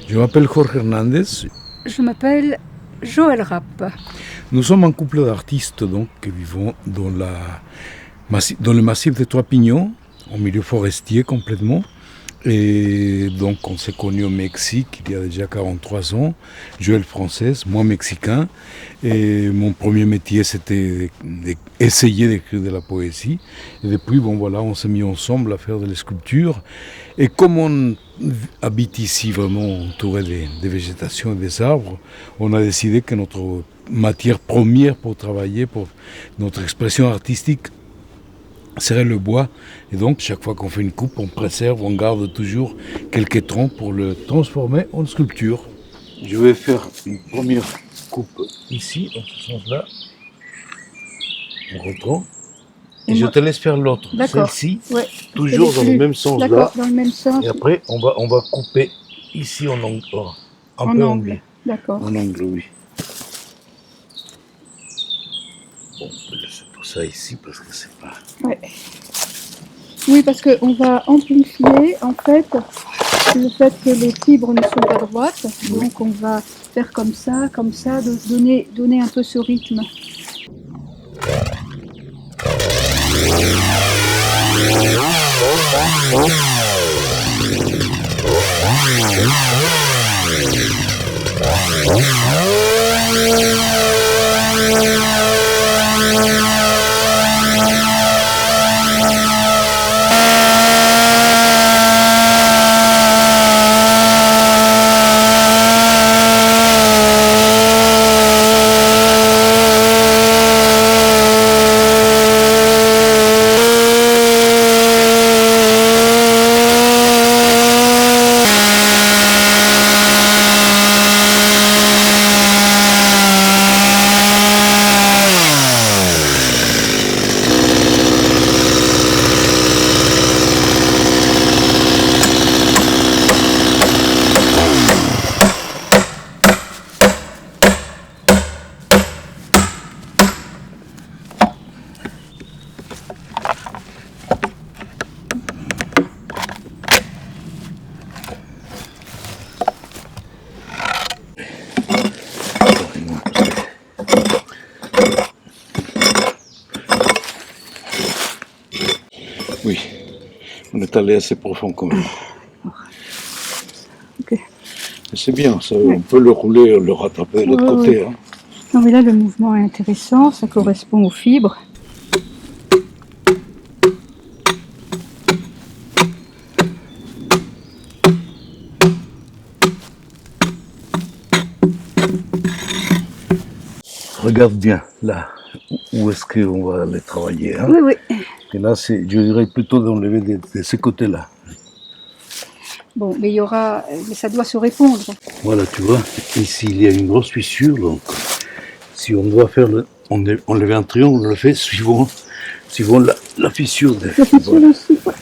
Je m'appelle Jorge Hernandez. Je m'appelle Joël Rapp. Nous sommes un couple d'artistes donc, qui vivons dans le massif des Trois Pignons, au milieu forestier complètement. Et donc on s'est connus au Mexique il y a déjà 43 ans. Joël française, moi mexicain. Et mon premier métier c'était d'essayer d'écrire de la poésie. Et depuis on s'est mis ensemble à faire de la sculpture. Et comme on habite ici vraiment entouré des végétations et des arbres, on a décidé que notre matière première pour travailler, pour notre expression artistique, serait le bois. Et donc, chaque fois qu'on fait une coupe, on préserve, on garde toujours quelques troncs pour le transformer en sculpture. Je vais faire une première coupe ici, dans ce sens-là. On reprend. Et je te laisse faire l'autre. Celle-ci, ouais. toujours dans le même sens. D'accord, dans le même sens. Et après, on va couper ici en angle. En angle. D'accord. En angle, oui. Bon, on peut laisser tout ça ici parce que c'est pas... Ouais. Oui, parce qu'on va amplifier en fait le fait que les fibres ne sont pas droites. Donc on va faire comme ça, donner un peu ce rythme. Oui, on est allé assez profond quand même. Okay. C'est bien, ça, on peut le rouler, le rattraper de l'autre côté. Hein. Non mais là le mouvement est intéressant, ça correspond aux fibres. Regarde bien, là, où est-ce qu'on va aller travailler. Hein? Oui. Et là, je dirais plutôt d'enlever de ce côté-là. Bon, mais mais ça doit se répondre. Voilà, tu vois, ici il y a une grosse fissure, donc si on doit faire enlever un triangle, on le fait suivant la fissure. La fissure aussi, ouais.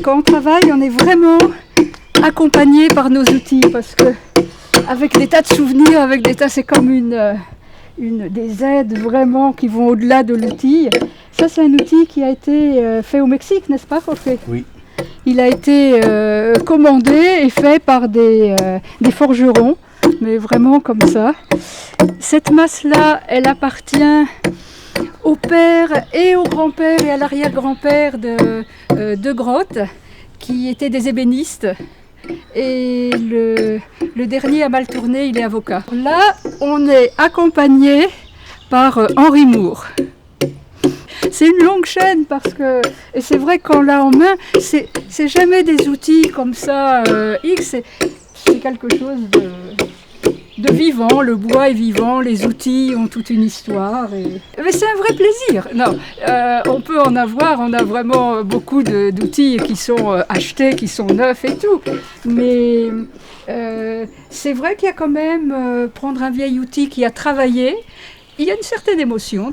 Quand on travaille, on est vraiment accompagné par nos outils parce que avec des tas de souvenirs, c'est comme des aides vraiment qui vont au-delà de l'outil. Ça, c'est un outil qui a été fait au Mexique, n'est-ce pas, Jorge ? Oui. Il a été commandé et fait par des forgerons, mais vraiment comme ça. Cette masse-là, elle appartient au père et au grand-père et à l'arrière-grand-père de Grotte, qui étaient des ébénistes. Et le dernier a mal tourné, il est avocat. Là, on est accompagné par Henri Moore. C'est une longue chaîne parce que, et c'est vrai qu'on l'a en main, c'est jamais des outils comme ça X, c'est quelque chose de vivant. Le bois est vivant, les outils ont toute une histoire. Mais c'est un vrai plaisir. Non, on peut en avoir, on a vraiment beaucoup d'outils qui sont achetés, qui sont neufs et tout. Mais c'est vrai qu'il y a quand même, prendre un vieil outil qui a travaillé, il y a une certaine émotion.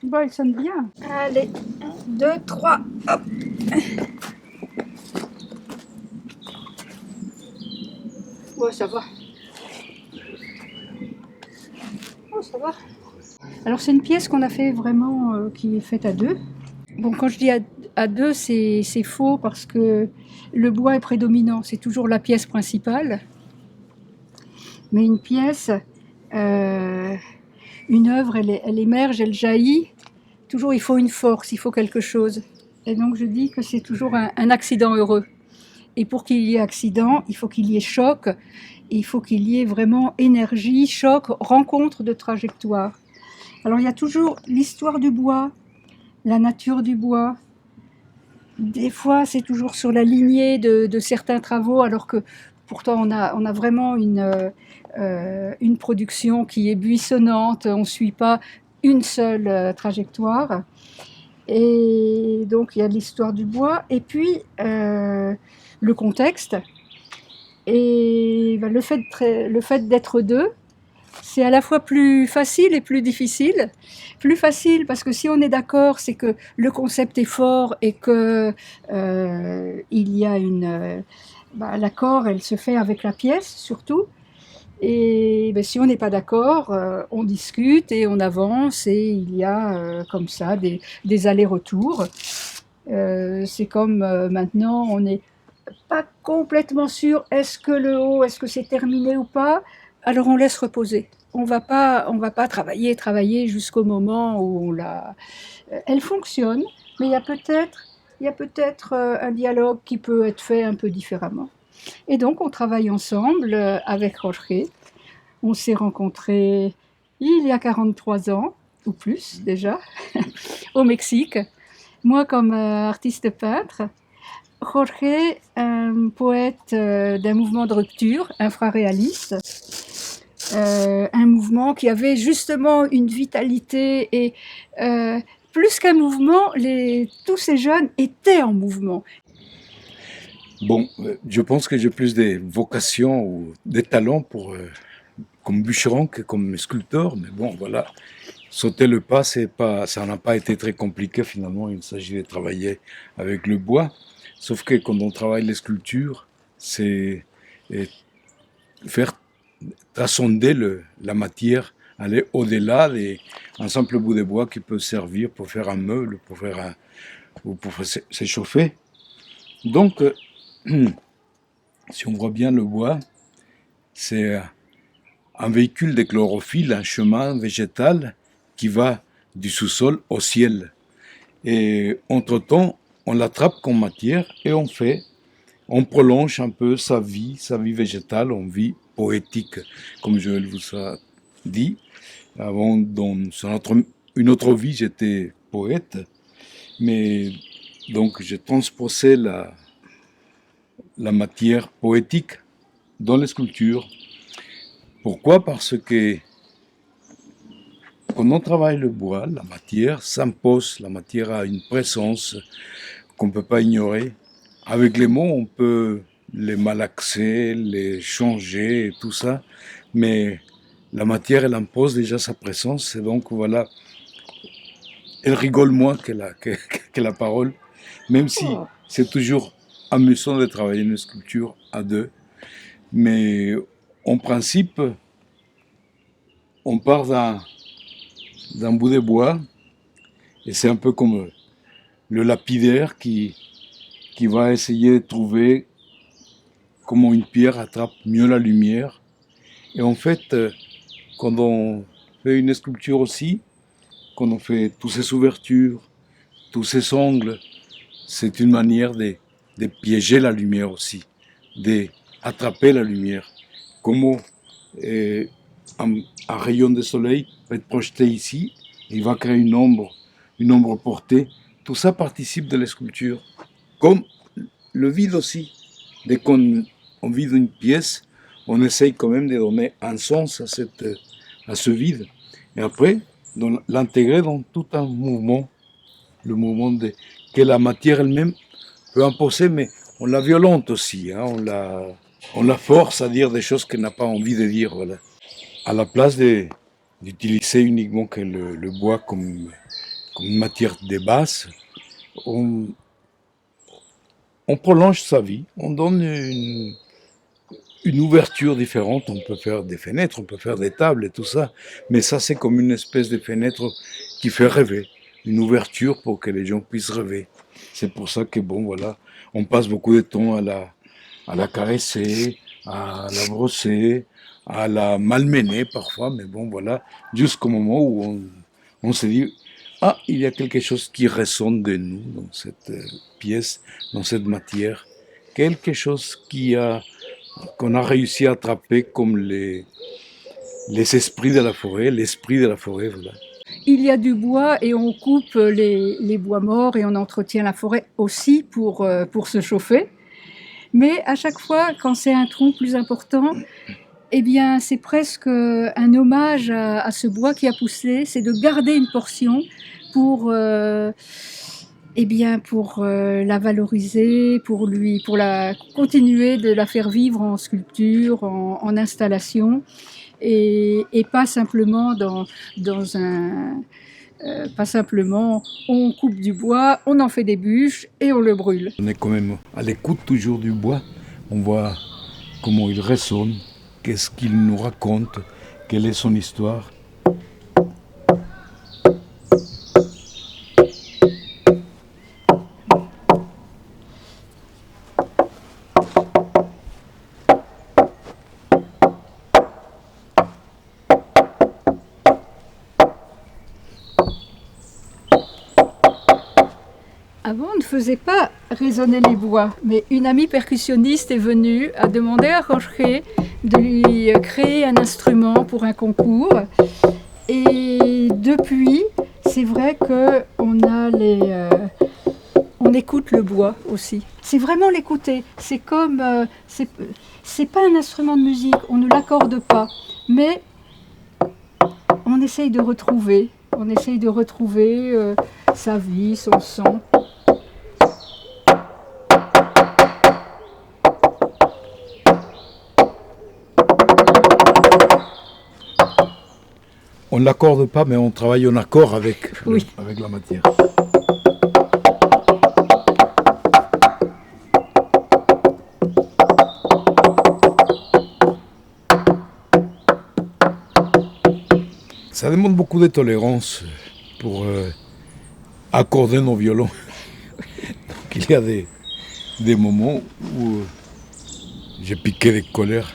Bon, il sonne bien. Allez, 1, 2, 3, hop. Ouais, ça va. Oh, ça va. Alors, c'est une pièce qu'on a fait vraiment, qui est faite à deux. Bon, quand je dis à deux, c'est faux parce que le bois est prédominant. C'est toujours la pièce principale. Mais une pièce, une œuvre, elle émerge, elle jaillit. Toujours, il faut une force, il faut quelque chose. Et donc, je dis que c'est toujours un accident heureux. Et pour qu'il y ait accident, il faut qu'il y ait choc, il faut qu'il y ait vraiment énergie, choc, rencontre de trajectoire. Alors, il y a toujours l'histoire du bois, la nature du bois. Des fois, c'est toujours sur la lignée de certains travaux, alors que pourtant, on a vraiment une production qui est buissonnante, on ne suit pas une seule trajectoire. Et donc, il y a l'histoire du bois, et puis le contexte. Et ben, le fait d'être deux, c'est à la fois plus facile et plus difficile. Plus facile parce que si on est d'accord, c'est que le concept est fort et que il y a l'accord, elle se fait avec la pièce surtout. Et ben, si on n'est pas d'accord, on discute et on avance et il y a comme ça des allers-retours. C'est comme maintenant, on n'est pas complètement sûr, est-ce que le haut, est-ce que c'est terminé ou pas? Alors on laisse reposer. On va pas travailler jusqu'au moment où elle fonctionne, mais il y a peut-être un dialogue qui peut être fait un peu différemment. Et donc, on travaille ensemble avec Jorge. On s'est rencontrés il y a 43 ans, ou plus déjà, au Mexique. Moi comme artiste peintre, Jorge, un poète d'un mouvement de rupture, infraréaliste, un mouvement qui avait justement une vitalité et plus qu'un mouvement, tous ces jeunes étaient en mouvement. Bon, je pense que j'ai plus des vocations ou des talents comme bûcheron que comme sculpteur, mais bon, voilà. Sauter le pas, ça n'a pas été très compliqué finalement. Il s'agit de travailler avec le bois. Sauf que quand on travaille les sculptures, c'est faire transcender la matière, aller au-delà d'un simple bout de bois qui peut servir pour faire un meuble, ou pour s'échauffer. Donc, si on voit bien le bois, c'est un véhicule de chlorophylle, un chemin végétal qui va du sous-sol au ciel. Et entre-temps, on l'attrape comme matière et on prolonge un peu sa vie végétale en vie poétique, comme je vous ai dit. Avant, dans une autre vie, j'étais poète, mais donc j'ai transposé la matière poétique dans les sculptures. Pourquoi? Parce que quand on travaille le bois, la matière s'impose, la matière a une présence qu'on ne peut pas ignorer. Avec les mots, on peut les malaxer, les changer et tout ça. Mais la matière, elle impose déjà sa présence. Et donc, voilà, elle rigole moins que la parole, même si c'est toujours amusant de travailler une sculpture à deux. Mais en principe, on part d'un bout de bois et c'est un peu comme le lapidaire qui va essayer de trouver comment une pierre attrape mieux la lumière. Et en fait, quand on fait une sculpture aussi, quand on fait toutes ces ouvertures, tous ces angles, c'est une manière de piéger la lumière aussi, d'attraper la lumière. Comment un rayon de soleil va être projeté ici, et il va créer une ombre portée. Tout ça participe de la sculpture. Comme le vide aussi. Dès qu'on vide une pièce, on essaye quand même de donner un sens à ce vide. Et après, l'intégrer dans tout un mouvement, le mouvement que la matière elle-même peut imposer, mais on la violente aussi, hein, on la force à dire des choses qu'elle n'a pas envie de dire. Voilà. À la place d'utiliser uniquement que le bois comme une matière de base, on prolonge sa vie, on donne une ouverture différente. On peut faire des fenêtres, on peut faire des tables et tout ça, mais ça c'est comme une espèce de fenêtre qui fait rêver, une ouverture pour que les gens puissent rêver. C'est pour ça que bon voilà, on passe beaucoup de temps à la caresser, à la brosser, à la malmener parfois, mais bon voilà, jusqu'au moment où on se dit ah, il y a quelque chose qui résonne de nous dans cette pièce, dans cette matière, quelque chose qu'on a réussi à attraper comme les esprits de la forêt, l'esprit de la forêt, voilà. Il y a du bois et on coupe les bois morts et on entretient la forêt aussi pour se chauffer. Mais à chaque fois, quand c'est un tronc plus important, eh bien, c'est presque un hommage à ce bois qui a poussé, c'est de garder une portion pour la valoriser, pour continuer de la faire vivre en sculpture, en installation, et pas simplement pas simplement on coupe du bois, on en fait des bûches et on le brûle. On est quand même à l'écoute toujours du bois, on voit comment il résonne, qu'est-ce qu'il nous raconte, quelle est son histoire. Avant, on ne faisait pas résonner les bois, mais une amie percussionniste est venue, a demandé à Rocher de lui créer un instrument pour un concours. Et depuis, c'est vrai qu'on on écoute le bois aussi. C'est vraiment l'écouter. C'est comme, c'est pas un instrument de musique, on ne l'accorde pas, mais on essaye de retrouver sa vie, son son. On ne l'accorde pas, mais on travaille en accord avec la matière. Ça demande beaucoup de tolérance pour accorder nos violons. Donc il y a des moments où j'ai piqué des colères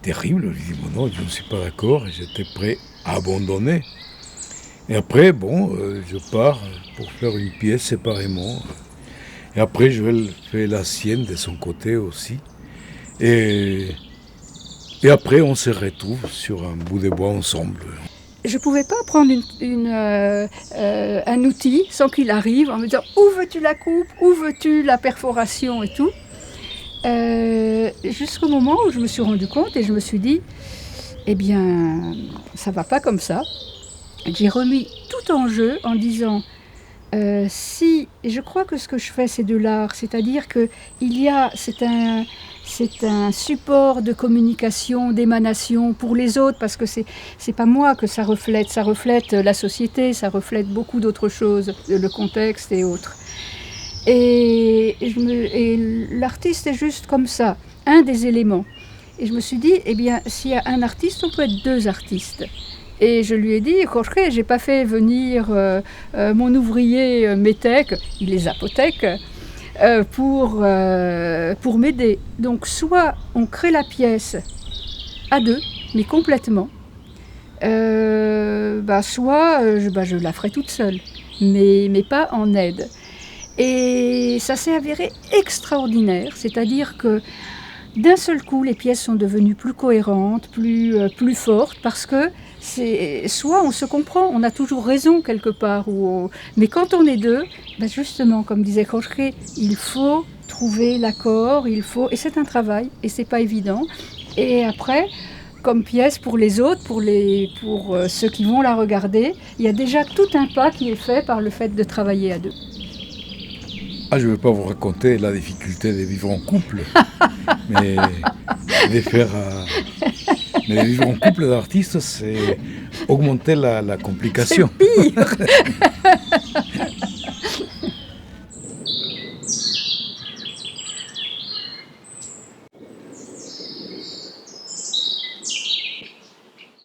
terribles. Je dis non, je ne suis pas d'accord et j'étais prêt à abandonner. Et après, je pars pour faire une pièce séparément. Et après, Joël fait la sienne de son côté aussi. Et après, on se retrouve sur un bout de bois ensemble. Je ne pouvais pas prendre un outil sans qu'il arrive en me disant où veux-tu la coupe, où veux-tu la perforation et tout. Jusqu'au moment où je me suis rendu compte et je me suis dit eh bien, ça va pas comme ça. J'ai remis tout en jeu en disant Si, je crois que ce que je fais, c'est de l'art, c'est-à-dire que c'est un support de communication, d'émanation pour les autres, parce que c'est pas moi que ça reflète la société, ça reflète beaucoup d'autres choses, le contexte et autres. Et l'artiste est juste comme ça, un des éléments. Et je me suis dit, eh bien, s'il y a un artiste, on peut être deux artistes. Et je lui ai dit, Jorge, j'ai pas fait venir mon ouvrier métèque, il est apothèque, pour m'aider. Donc soit on crée la pièce à deux, mais complètement, soit je la ferai toute seule, mais pas en aide. Et ça s'est avéré extraordinaire, c'est-à-dire que d'un seul coup, les pièces sont devenues plus cohérentes, plus fortes, parce que soit on se comprend, on a toujours raison quelque part, mais quand on est deux, justement, comme disait Jorge, il faut trouver l'accord, et c'est un travail, et c'est pas évident. Et après, comme pièce pour les autres, pour ceux qui vont la regarder, il y a déjà tout un pas qui est fait par le fait de travailler à deux. Ah, je ne vais pas vous raconter la difficulté de vivre en couple, mais de vivre en couple d'artistes, c'est augmenter la complication. C'est pire.